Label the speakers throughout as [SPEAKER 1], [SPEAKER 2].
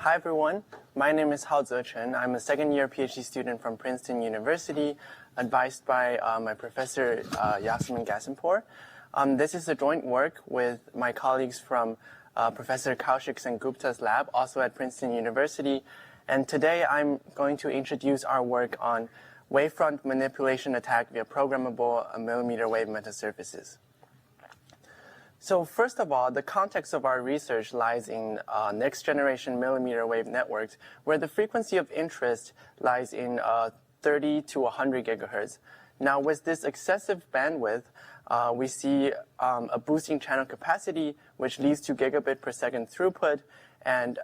[SPEAKER 1] Hi everyone, my name is Haoze Chen. I'm a second-year PhD student from Princeton University, advised by my professor Yasaman Ghasempour. This is a joint work with my colleagues from Professor Kaushik Sengupta's lab, also at Princeton University. And today I'm going to introduce our work on Wavefront Manipulation Attack via Programmable mmWave metasurfaces. So first of all, the context of our research lies in next-generation mmWave networks, where the frequency of interest lies in 30 to 100 gigahertz. Now, with this excessive bandwidth, we see a boosting channel capacity, which leads to gigabit per second throughput, and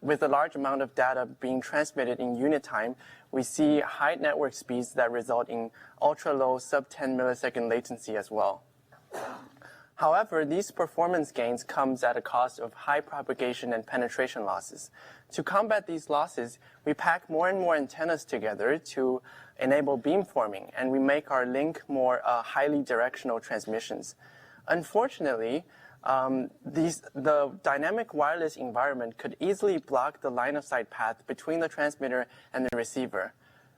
[SPEAKER 1] with a large amount of data being transmitted in unit time, we see high network speeds that result in ultra-low sub-10 millisecond latency as well. However, these performance gains comes at a cost of high propagation and penetration losses. To combat these losses, we pack more and more antennas together to enable beamforming, and we make our link more highly directional transmissions. Unfortunately, the dynamic wireless environment could easily block the line-of-sight path between the transmitter and the receiver.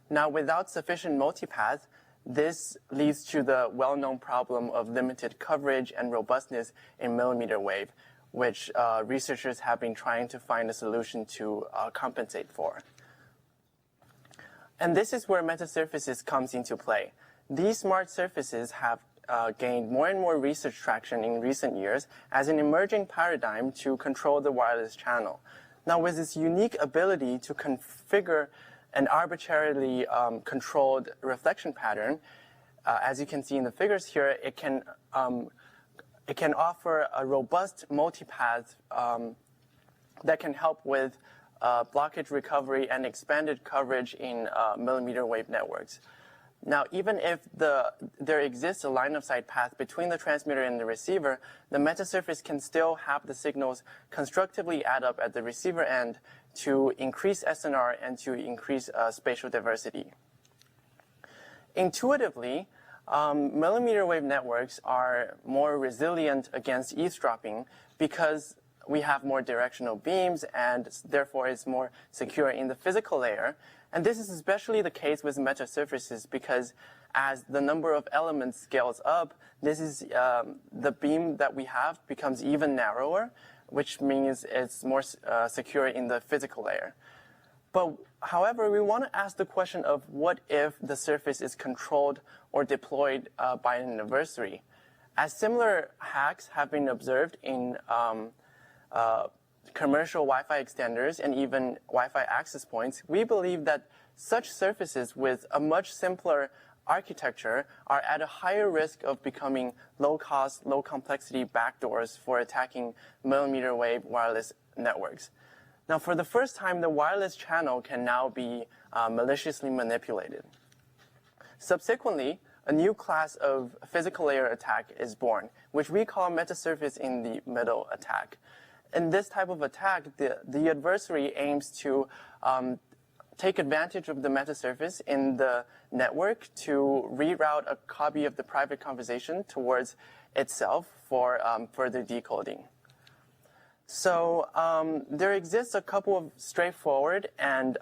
[SPEAKER 1] Now, without sufficient multipath, this leads to the well-known problem of limited coverage and robustness in mmWave, which researchers have been trying to find a solution to compensate for. And this is where Metasurfaces comes into play. These smart surfaces have gained more and more research traction in recent years as an emerging paradigm to control the wireless channel. Now, with this unique ability to configure an arbitrarily controlled reflection pattern, as you can see in the figures here, it can offer a robust multipath that can help with blockage recovery and expanded coverage in mmWave networks. Now, even if there exists a line-of-sight path between the transmitter and the receiver, the metasurface can still have the signals constructively add up at the receiver end to increase SNR and to increase spatial diversity. Intuitively, mmWave networks are more resilient against eavesdropping because we have more directional beams, and therefore it's more secure in the physical layer. And this is especially the case with metasurfaces because as the number of elements scales up, the beam that we have becomes even narrower, which means it's more secure in the physical layer. But however, we want to ask the question of what if the surface is controlled or deployed by an adversary? As similar hacks have been observed in commercial Wi-Fi extenders and even Wi-Fi access points, we believe that such surfaces with a much simpler architecture are at a higher risk of becoming low-cost, low-complexity backdoors for attacking mmWave wireless networks. Now, for the first time, the wireless channel can now be maliciously manipulated. Subsequently, a new class of physical layer attack is born, which we call Metasurface-enabled attack. In this type of attack, the adversary aims to take advantage of the metasurface in the network to reroute a copy of the private conversation towards itself for further decoding. So there exists a couple of straightforward and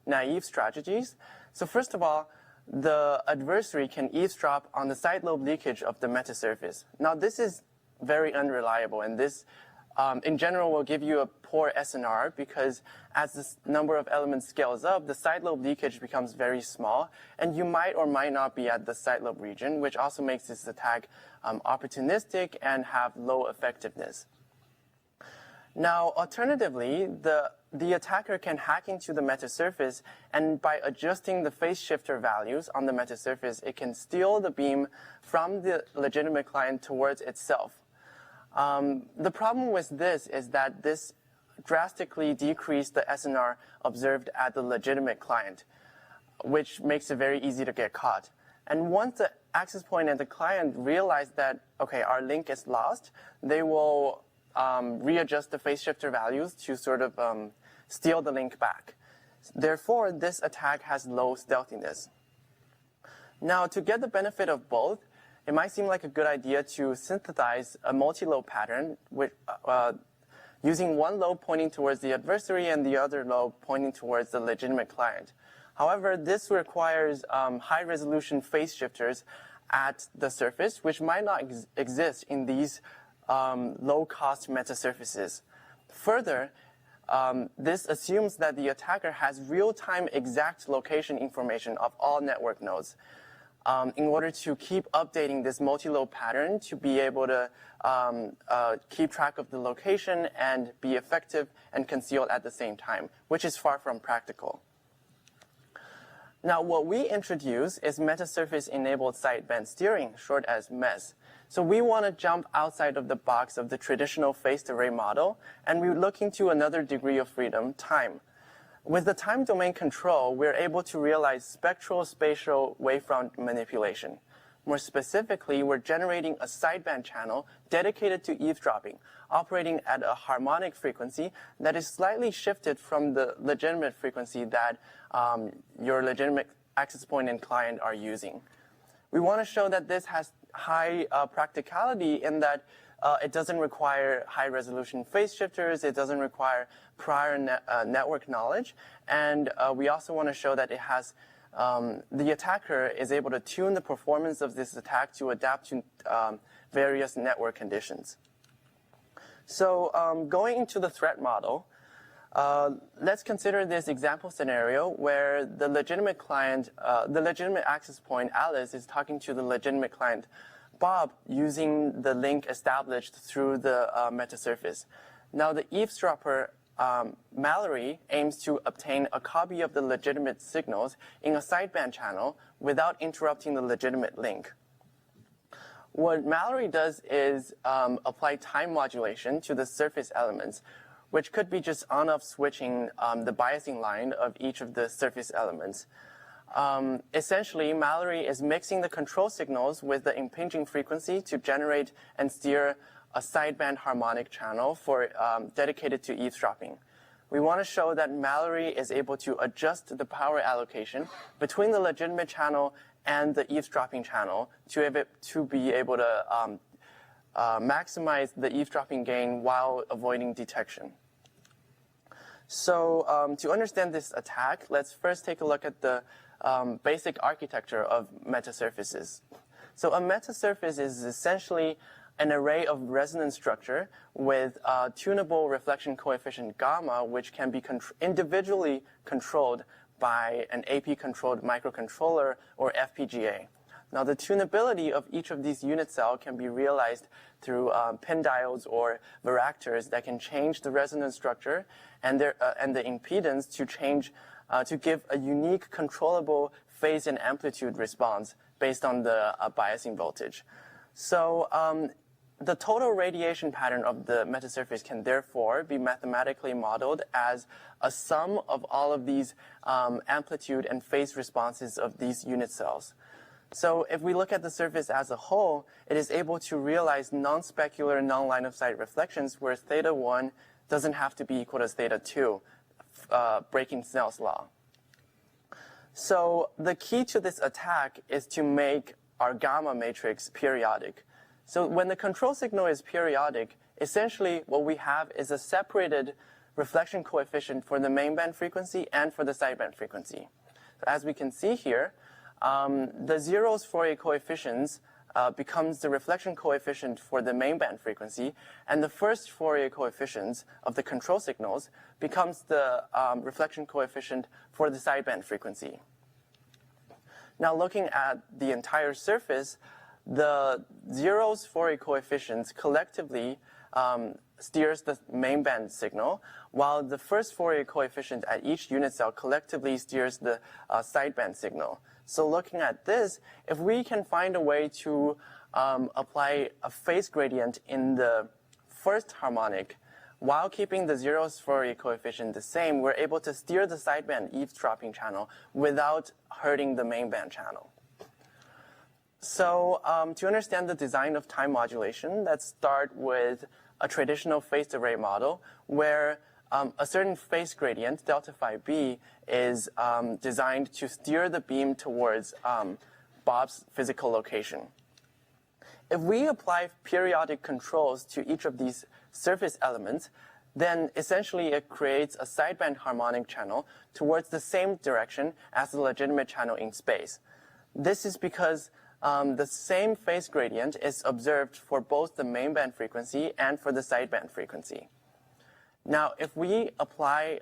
[SPEAKER 1] naive strategies. So first of all, the adversary can eavesdrop on the side lobe leakage of the metasurface. Now, this is very unreliable, and this in general will give you a poor SNR because as the number of elements scales up, the side lobe leakage becomes very small, and you might or might not be at the side lobe region, which also makes this attack opportunistic and have low effectiveness. Now, alternatively, the attacker can hack into the metasurface, and by adjusting the phase shifter values on the metasurface, it can steal the beam from the legitimate client towards itself. The problem with this is that this drastically decreased the SNR observed at the legitimate client, which makes it very easy to get caught. And once the access point and the client realize that, okay, our link is lost, they will readjust the phase shifter values to sort of steal the link back. Therefore, this attack has low stealthiness. Now, to get the benefit of both, it might seem like a good idea to synthesize a multi-lobe pattern using one lobe pointing towards the adversary and the other lobe pointing towards the legitimate client. However, this requires high-resolution phase shifters at the surface, which might not exist in these low-cost metasurfaces. Further, this assumes that the attacker has real-time exact location information of all network nodes in order to keep updating this multi-lobe pattern to be able to keep track of the location and be effective and concealed at the same time, which is far from practical. Now, what we introduce is Metasurface-enabled sideband steering, short as MES. So we want to jump outside of the box of the traditional phased array model, and we're looking to another degree of freedom, time. With the time domain control, we're able to realize spectral spatial wavefront manipulation. More specifically, we're generating a sideband channel dedicated to eavesdropping, operating at a harmonic frequency that is slightly shifted from the legitimate frequency that your legitimate access point and client are using. We want to show that this has high practicality in that it doesn't require high-resolution phase shifters, it doesn't require prior network knowledge, and we also want to show that it has the attacker is able to tune the performance of this attack to adapt to various network conditions. So going into the threat model, let's consider this example scenario where the legitimate client, the legitimate access point, Alice, is talking to the legitimate client, Bob, using the link established through the metasurface. Now the eavesdropper, Mallory, aims to obtain a copy of the legitimate signals in a sideband channel without interrupting the legitimate link. What Mallory does is apply time modulation to the surface elements, which could be just on-off switching the biasing line of each of the surface elements. Essentially, Mallory is mixing the control signals with the impinging frequency to generate and steer a sideband harmonic channel for dedicated to eavesdropping. We want to show that Mallory is able to adjust the power allocation between the legitimate channel and the eavesdropping channel to be able to maximize the eavesdropping gain while avoiding detection. So to understand this attack, let's first take a look at the basic architecture of metasurfaces. So a metasurface is essentially an array of resonance structure with tunable reflection coefficient gamma, which can be individually controlled by an AP-controlled microcontroller or FPGA. Now, the tunability of each of these unit cells can be realized through pin diodes or varactors that can change the resonance structure and the impedance to change to give a unique controllable phase and amplitude response based on the biasing voltage. So the total radiation pattern of the metasurface can therefore be mathematically modeled as a sum of all of these amplitude and phase responses of these unit cells. So if we look at the surface as a whole, it is able to realize non-specular, non-line-of-sight reflections where theta 1 doesn't have to be equal to theta 2, breaking Snell's law. So the key to this attack is to make our gamma matrix periodic. So when the control signal is periodic, essentially what we have is a separated reflection coefficient for the main band frequency and for the sideband frequency. So as we can see here, the zeros Fourier coefficients becomes the reflection coefficient for the main band frequency, and the first Fourier coefficients of the control signals becomes the reflection coefficient for the sideband frequency. Now looking at the entire surface, the zeros Fourier coefficients collectively steers the main band signal, while the first Fourier coefficient at each unit cell collectively steers the sideband signal. So looking at this, if we can find a way to apply a phase gradient in the first harmonic while keeping the zeros Fourier coefficient the same, we're able to steer the sideband eavesdropping channel without hurting the main band channel. So to understand the design of time modulation, let's start with a traditional phased array model where a certain phase gradient, delta phi b, is designed to steer the beam towards Bob's physical location. If we apply periodic controls to each of these surface elements, then essentially it creates a sideband harmonic channel towards the same direction as the legitimate channel in space. This is because the same phase gradient is observed for both the main band frequency and for the sideband frequency. Now, if we apply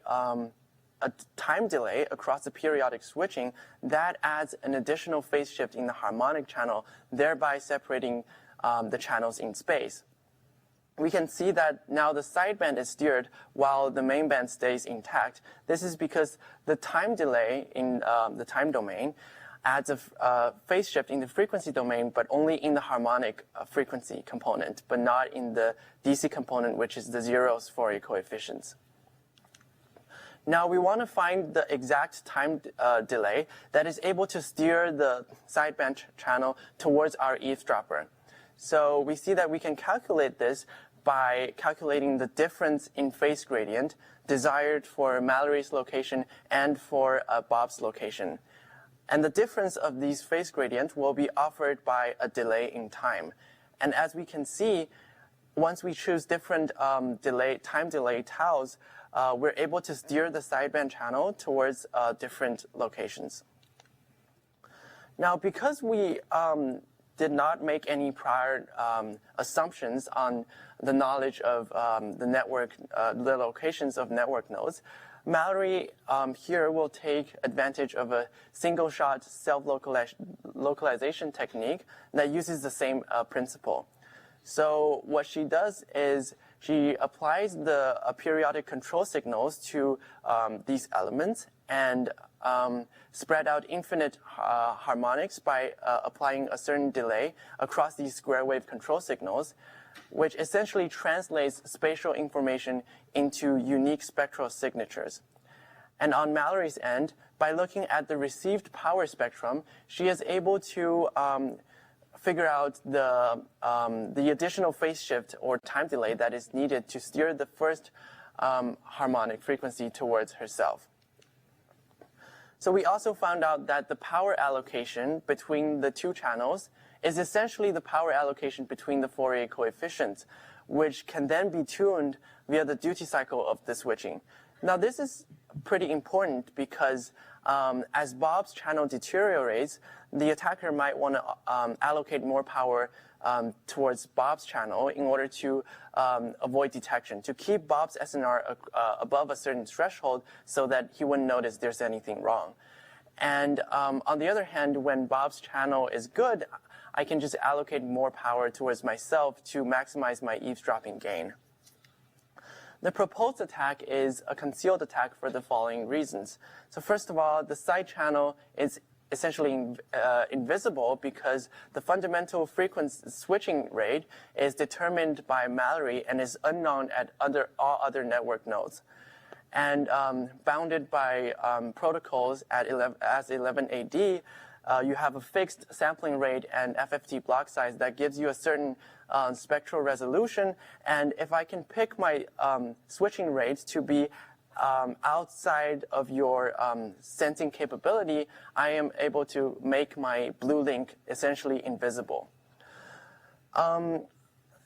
[SPEAKER 1] a time delay across the periodic switching, that adds an additional phase shift in the harmonic channel, thereby separating the channels in space. We can see that now the sideband is steered while the main band stays intact. This is because the time delay in the time domain adds a phase shift in the frequency domain, but only in the harmonic frequency component, but not in the DC component, which is the zeros Fourier coefficients. Now we want to find the exact time delay that is able to steer the sideband channel towards our eavesdropper. So we see that we can calculate this by calculating the difference in phase gradient desired for Mallory's location and for Bob's location. And the difference of these phase gradients will be offered by a delay in time. And as we can see, once we choose different time delay taus, we're able to steer the sideband channel towards different locations. Now, because we did not make any prior assumptions on the knowledge of the network, the locations of network nodes, Mallory here will take advantage of a single-shot self-localization technique that uses the same principle. So what she does is she applies the periodic control signals to these elements and spread out infinite harmonics by applying a certain delay across these square wave control signals, which essentially translates spatial information into unique spectral signatures. And on Mallory's end, by looking at the received power spectrum, she is able to figure out the additional phase shift or time delay that is needed to steer the first harmonic frequency towards herself. So we also found out that the power allocation between the two channels is essentially the power allocation between the Fourier coefficients, which can then be tuned via the duty cycle of the switching. Now, this is pretty important because as Bob's channel deteriorates, the attacker might want to allocate more power towards Bob's channel in order to avoid detection, to keep Bob's SNR above a certain threshold so that he wouldn't notice there's anything wrong. And on the other hand, when Bob's channel is good, I can just allocate more power towards myself to maximize my eavesdropping gain. The proposed attack is a concealed attack for the following reasons. So first of all, the side channel is essentially invisible because the fundamental frequency switching rate is determined by Mallory and is unknown at all other network nodes. And bounded by protocols as 11AD, you have a fixed sampling rate and FFT block size that gives you a certain spectral resolution. And if I can pick my switching rate to be outside of your sensing capability, I am able to make my blue link essentially invisible.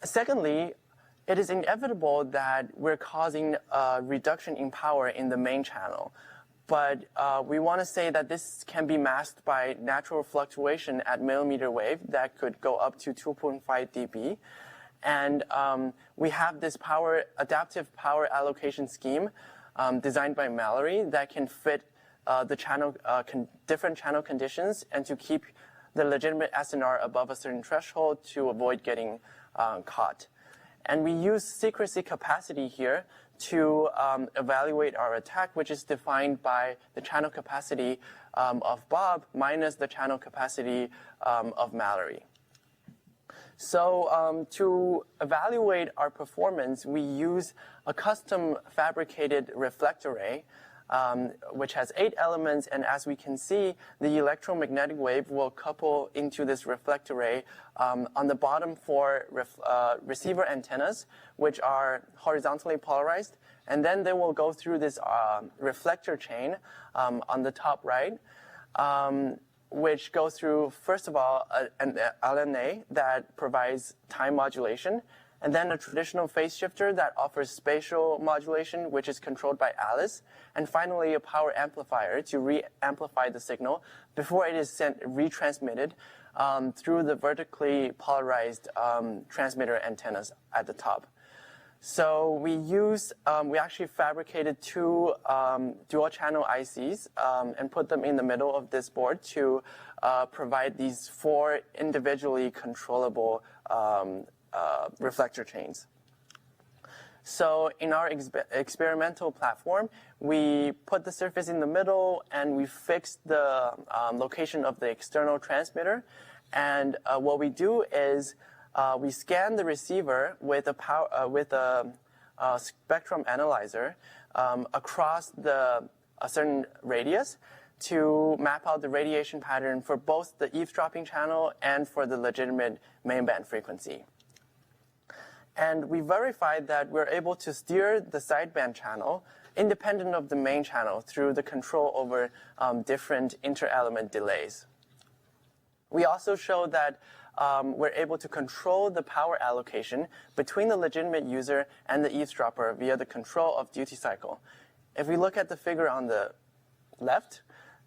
[SPEAKER 1] Secondly, it is inevitable that we're causing a reduction in power in the main channel. But we want to say that this can be masked by natural fluctuation at millimeter wave that could go up to 2.5 dB. And we have this adaptive power allocation scheme designed by Mallory that can fit the channel, different channel conditions and to keep the legitimate SNR above a certain threshold to avoid getting caught. And we use secrecy capacity here to evaluate our attack, which is defined by the channel capacity of Bob minus the channel capacity of Mallory. So to evaluate our performance, we use a custom fabricated reflector array, which has 8 elements, and as we can see, the electromagnetic wave will couple into this reflector array on the bottom for receiver antennas, which are horizontally polarized, and then they will go through this reflector chain on the top right, which goes through, first of all, an LNA that provides time modulation, and then a traditional phase shifter that offers spatial modulation, which is controlled by Alice, and finally a power amplifier to re-amplify the signal before it is retransmitted through the vertically polarized transmitter antennas at the top. So we actually fabricated two dual-channel ICs and put them in the middle of this board to provide these 4 individually controllable reflector chains. So in our experimental platform, we put the surface in the middle and we fixed the location of the external transmitter. And what we do is we scan the receiver with a spectrum analyzer across a certain radius to map out the radiation pattern for both the eavesdropping channel and for the legitimate mainband frequency. And we verified that we're able to steer the sideband channel independent of the main channel through the control over different inter-element delays. We also showed that we're able to control the power allocation between the legitimate user and the eavesdropper via the control of duty cycle. If we look at the figure on the left,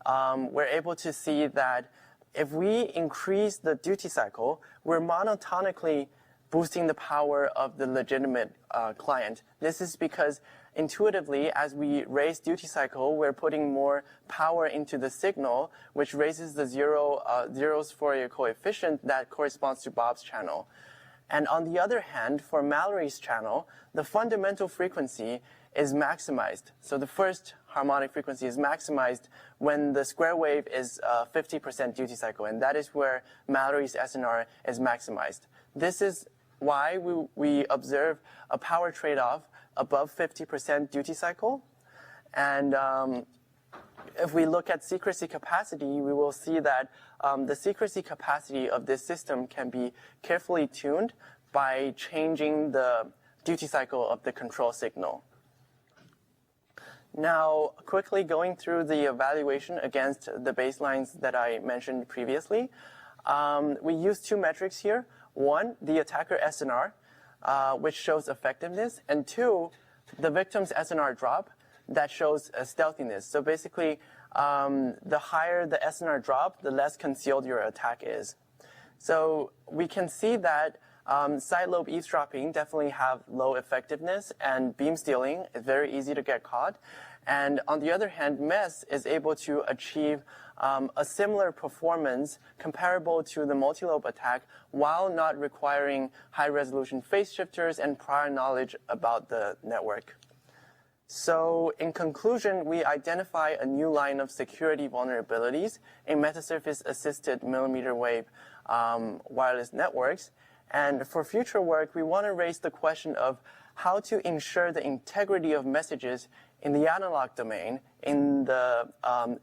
[SPEAKER 1] we're able to see that if we increase the duty cycle, we're monotonically boosting the power of the legitimate client. This is because intuitively, as we raise duty cycle, we're putting more power into the signal, which raises the zero's Fourier coefficient that corresponds to Bob's channel. And on the other hand, for Mallory's channel, the fundamental frequency is maximized. So the first harmonic frequency is maximized when the square wave is 50% duty cycle, and that is where Mallory's SNR is maximized. This is why we observe a power trade-off above 50% duty cycle. And if we look at secrecy capacity, we will see that the secrecy capacity of this system can be carefully tuned by changing the duty cycle of the control signal. Now, quickly going through the evaluation against the baselines that I mentioned previously, we use 2 metrics here. 1, the attacker SNR, which shows effectiveness, and 2, the victim's SNR drop that shows stealthiness. So basically, the higher the SNR drop, the less concealed your attack is. So we can see that side lobe eavesdropping definitely have low effectiveness, and beam stealing is very easy to get caught. And on the other hand, MES is able to achieve a similar performance comparable to the multi-lobe attack while not requiring high-resolution phase shifters and prior knowledge about the network. So in conclusion, we identify a new line of security vulnerabilities in Metasurface-assisted millimeter wave wireless networks. And for future work, we want to raise the question of how to ensure the integrity of messages in the analog domain in the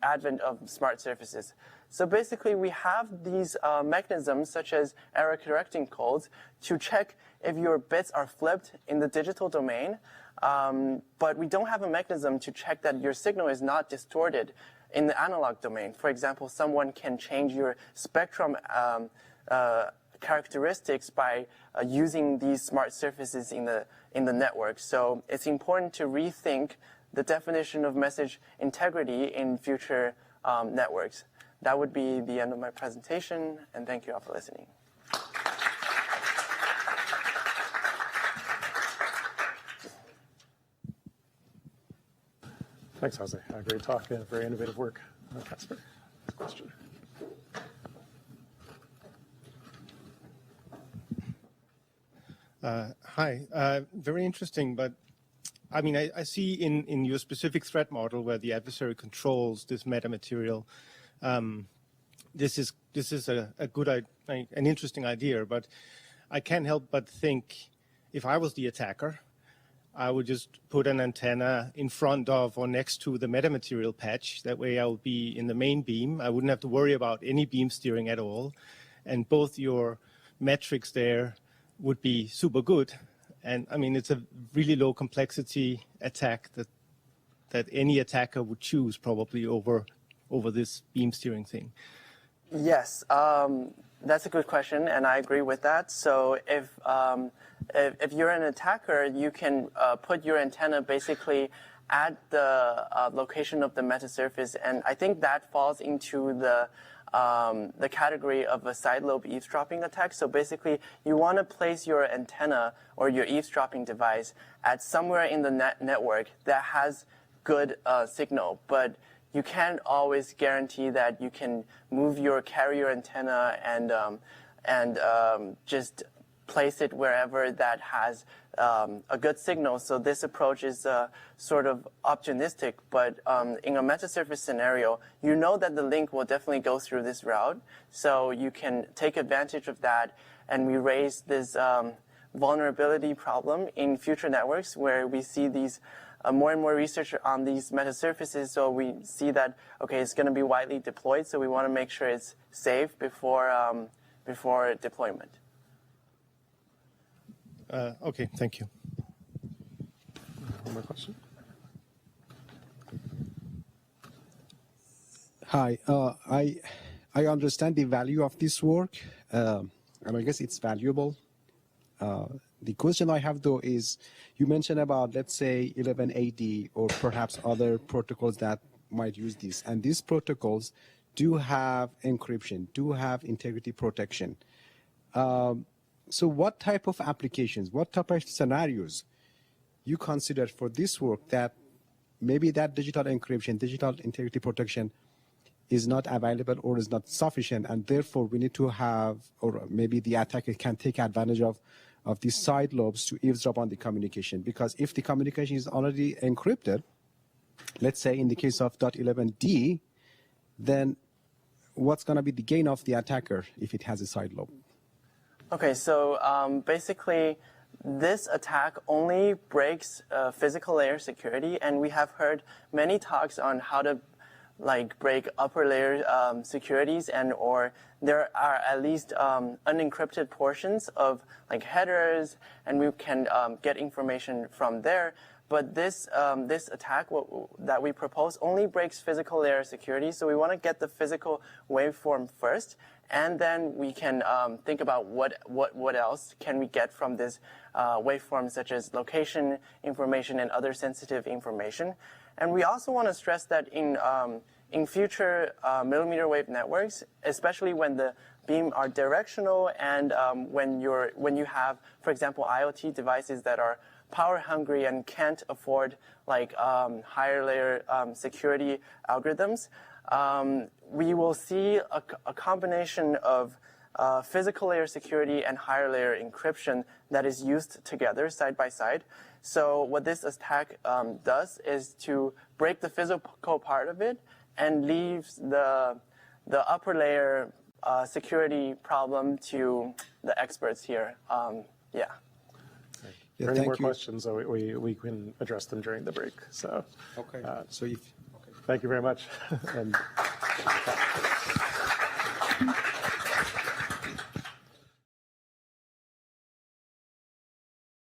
[SPEAKER 1] advent of smart surfaces. So basically, we have these mechanisms such as error correcting codes to check if your bits are flipped in the digital domain, but we don't have a mechanism to check that your signal is not distorted in the analog domain. For example, someone can change your spectrum characteristics by using these smart surfaces in the network. So it's important to rethink the definition of message integrity in future networks. That would be the end of my presentation, and thank you all for listening.
[SPEAKER 2] Thanks, Haoze. Great talk and very innovative work. Casper, question.
[SPEAKER 3] Hi, very interesting, but I mean, I see in your specific threat model where the adversary controls this metamaterial, this is a good, an interesting idea, but I can't help but think if I was the attacker, I would just put an antenna in front of or next to the metamaterial patch. That way I would be in the main beam. I wouldn't have to worry about any beam steering at all. And both your metrics there would be super good. And I mean, it's a really low complexity attack that any attacker would choose probably over this beam steering thing.
[SPEAKER 1] Yes, That's a good question, and I agree with that. So if you're an attacker, you can put your antenna basically at the location of the metasurface, and I think that falls into the category of a side lobe eavesdropping attack. So basically, you want to place your antenna or your eavesdropping device at somewhere in the network that has good signal, but you can't always guarantee that you can move your carrier antenna and just place it wherever that has a good signal. So this approach is sort of opportunistic, but in a metasurface scenario, you know that the link will definitely go through this route, so you can take advantage of that, and we raise this vulnerability problem in future networks where we see these more and more research on these metasurfaces, so we see that, okay, it's going to be widely deployed, so we want to make sure it's safe before deployment.
[SPEAKER 3] Okay, thank you.
[SPEAKER 2] One more question.
[SPEAKER 4] Hi, I understand the value of this work, and I guess it's valuable. The question I have, though, is you mentioned about, let's say, 11AD or perhaps other protocols that might use this. And these protocols do have encryption, do have integrity protection. So what type of applications, what type of scenarios you consider for this work that maybe that digital encryption, digital integrity protection is not available or is not sufficient, and therefore we need to have, or maybe the attacker can take advantage of these side lobes to eavesdrop on the communication? Because if the communication is already encrypted, let's say in the case of .11d, then what's going to be the gain of the attacker if it has a side lobe?
[SPEAKER 1] Okay, so basically, this attack only breaks physical layer security, and we have heard many talks on how to break upper layer securities, or there are at least unencrypted portions of headers, and we can get information from there. But this attack that we propose only breaks physical layer security, so we want to get the physical waveform first, and then we can think about what else can we get from this waveform, such as location information and other sensitive information. And we also want to stress that in future millimeter wave networks, especially when the beam are directional and when you have, for example, IoT devices that are power hungry and can't afford higher layer security algorithms, we will see a combination of physical layer security and higher layer encryption that is used together side by side. So what this attack does is to break the physical part of it and leaves the upper layer security problem to the experts here. Yeah.
[SPEAKER 2] If there are any more questions, so we can address them during the break. So,
[SPEAKER 4] okay.
[SPEAKER 2] Thank you very much. And